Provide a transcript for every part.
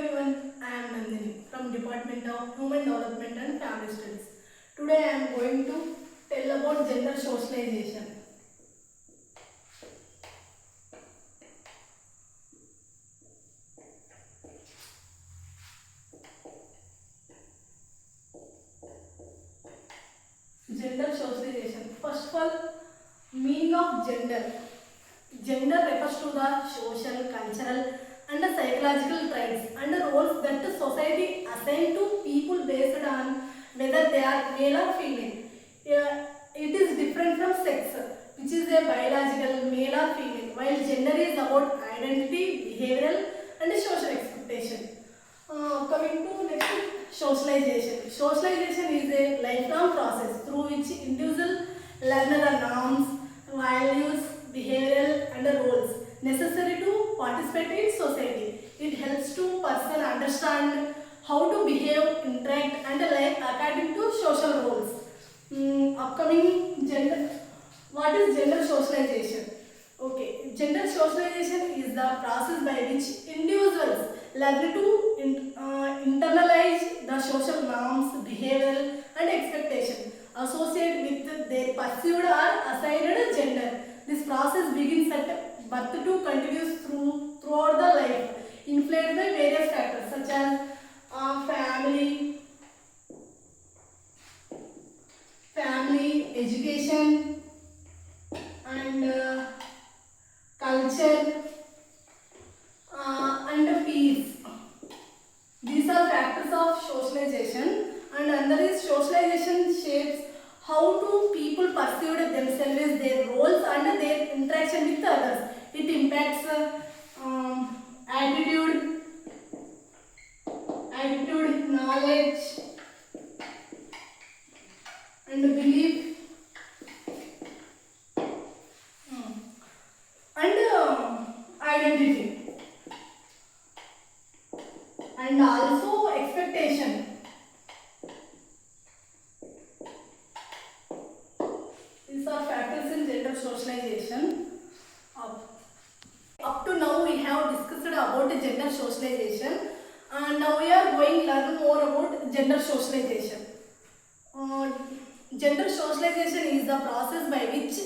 everyone, I am Nandini from Department of Human Development and Family Studies. Today I am going to tell about gender socialization. Gender socialization. First of all, meaning of gender. Gender refers to the social, cultural and the psychological traits and the roles that the society assigns to people based on whether they are male or female. It is different from sex, which is a biological male or female, while gender is about identity, behavioral and social expectation. Coming to next, socialization. Socialization is a lifelong process through which individuals learn the norms, values, behavioral and roles necessary to participate in society. It helps to person understand how to behave, interact and live according to social roles. Upcoming gender. What is gender socialization? Okay, gender socialization is the process by which individuals learn to internalize the social norms, behavioral and expectation associated with their perceived or assigned gender. This process begins at birth to continues throughout the life, influenced by various factors such as family, education, and culture, and peace. These are factors of socialization, and under this socialization shapes how do people perceive themselves, their roles, and their interaction with others. It impacts attitude, knowledge, and belief, and identity, and also expectation. These are factors in gender socialization. Up to now we have discussed about the gender socialization, and now we are going to learn more about gender socialization. Gender socialization is the process by which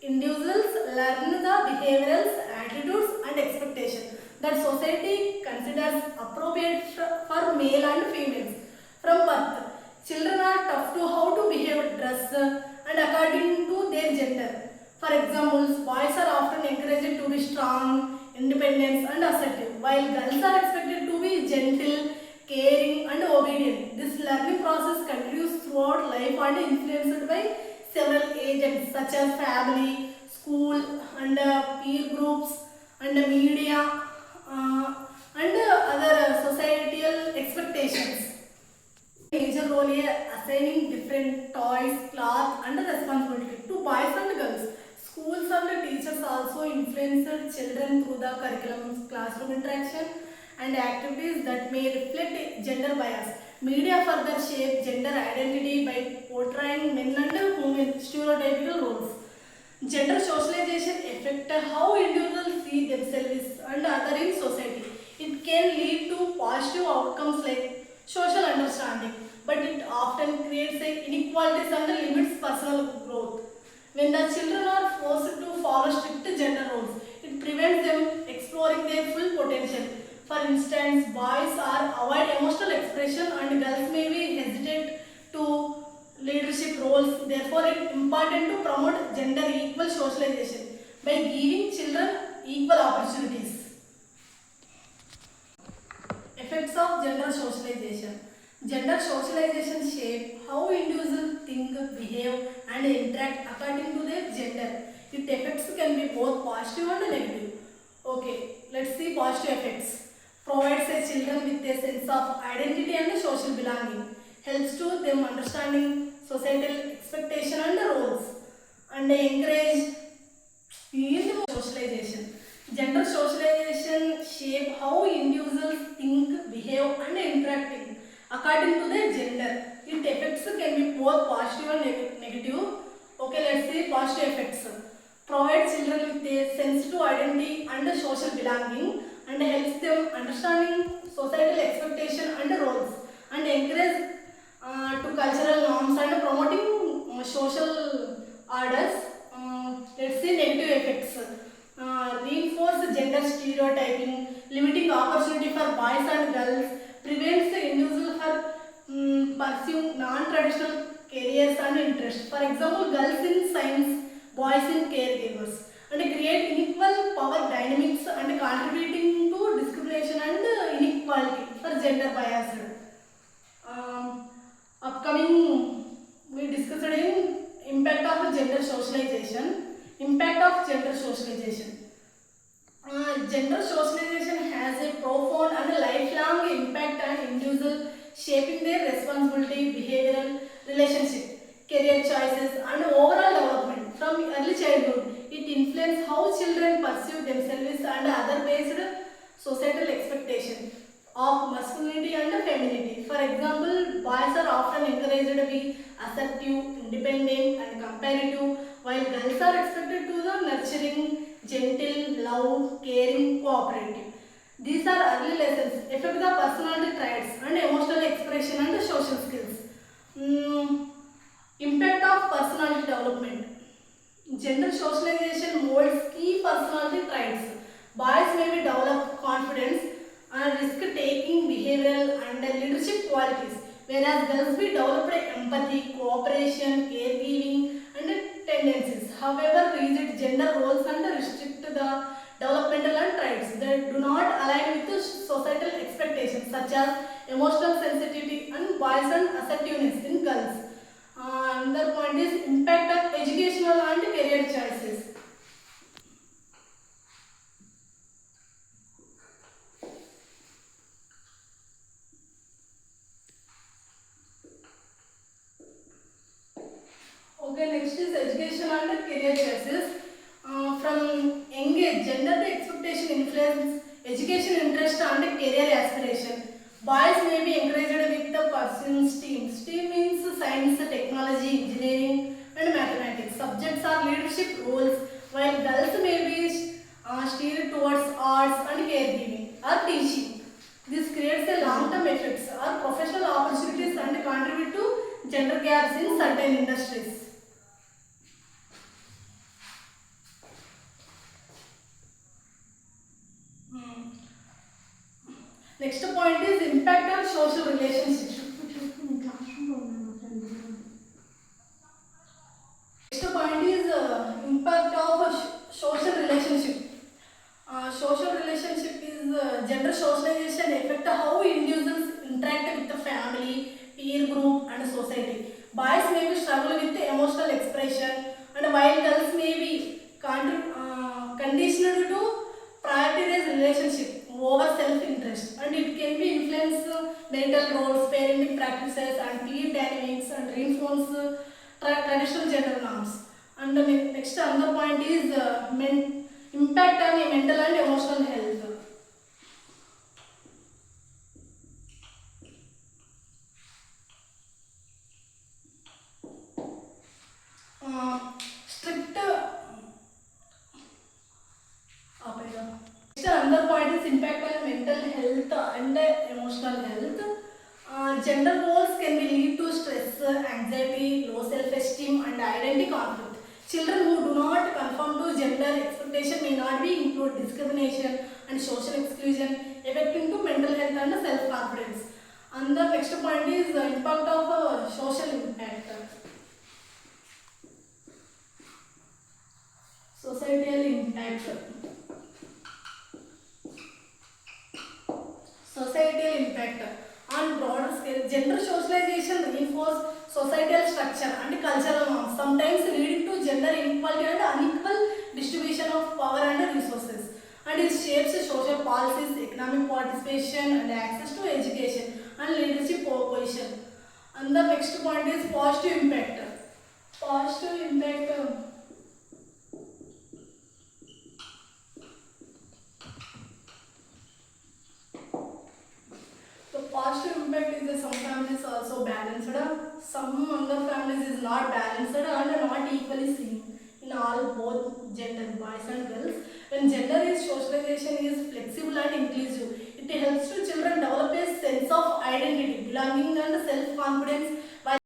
individuals learn the behaviors, attitudes and expectations that society considers appropriate for male and females. From birth, children are taught to how to behave, dress and according to their gender. For example, boys are often encouraged to be strong, independent and assertive, while girls are expected to be gentle, caring and obedient. This learning process continues throughout life and influenced by several agents such as family, school and peer groups and media and other societal expectations. Major role in assigning different toys, cloth and responsibility to boys and girls. Schools and teachers also influence children through the curriculum, classroom interaction and activities that may reflect gender bias. Media further shape gender identity by portraying men and women stereotypical roles. Gender socialization affects how individuals see themselves and others in society. It can lead to positive outcomes like social understanding, but it often creates inequalities and limits personal growth. When the children are forced to follow strict gender roles, it prevents them exploring their full potential. For instance, boys are avoid emotional expression and girls may be hesitant to leadership roles. Therefore, it is important to promote gender equal socialization by giving children equal opportunities. Effects of gender socialization. Gender socialization shape how individuals think, behave and interact according to their gender. Its effects can be both positive and negative. Okay, let's see positive effects. Provides a children with a sense of identity and social belonging. Helps to them understanding societal expectation and roles. And encourage in socialization. Gender socialization shape how individuals think, behave and interact according to their gender. Its effects can be both positive and negative. Okay, let's see positive effects. Provide children with a sense to identity and social belonging and helps them understanding societal expectation and roles, and encourage to cultural norms and promoting social orders. Let's see negative effects. Reinforce gender stereotyping, limiting opportunity for boys and girls, prevents the individual for pursuing non-traditional careers and interests. For example, girls in science, boys in caregivers, and create unequal power dynamics and contributing to discrimination and inequality for gender biased. Upcoming we discussed in impact of gender socialization. Impact of gender socialization. Gender socialization has a profound and lifelong impact on individuals, shaping their responsibility, behavioral, relationship, career choices, and overall development. From early childhood, it influences how children pursue themselves and other based societal expectations of masculinity and femininity. For example, boys are often encouraged to be assertive, independent, and comparative, while girls are expected to be nurturing, gentle, loud, caring, cooperative. These are early lessons affect the personality traits and emotional expression and social skills. Mm, Impact of personality development. Gender socialization molds key personality traits. Boys may be develop confidence and risk-taking behavioral and leadership qualities, whereas girls be developed empathy, cooperation, caregiving, and tendencies. However, rigid gender roles and restrict the developmental and traits that do not align with the societal expectations, such as emotional sensitivity and boys and assertiveness in girls. Another point is impact of educational and career choices. Okay, next is education and career choices. From young age, gender expectation influence education interest and career aspiration. Boys may be encouraged with the pursuing STEAM. STEAM means science, technology, engineering, and mathematics. Subjects are leadership roles, while girls may be steered towards arts and caregiving or teaching. This creates a long-term effects or professional opportunities and contribute to gender gaps in certain industries. Hmm. Next point is impact on social relationships. Next point is impact of social relationship. Social relationship is gender socialization affect how individuals interact with the family, peer group, and society. Boys may be struggle with the emotional expression, and while girls may be conditioned to prioritize relationship over self-interest, and it can be influence marital roles, parenting practices, and peer dynamics, and reinforce traditional gender norms. And the next another point is impact on mental and emotional health. Strict Next another point is impact on mental health and emotional health. Gender roles can be lead to stress, anxiety, low self-esteem, and identity conflict. Children who do not conform to gender expectation may not be include discrimination and social exclusion, affecting to mental health and self-confidence. And the next point is the impact of social impact. Societal impact. Societal impact. On broader scale, gender socialization reinforces societal structure and cultural norms, sometimes leading to gender inequality and unequal distribution of power and resources. And it shapes social policies, economic participation, and access to education and leadership position. And the next point is positive impact. Positive impact. The positive impact is that some families also balanced, some other families is not balanced and not equally seen in all both gender, boys and girls. When gender is socialization is flexible and inclusive, it belonging and self-confidence.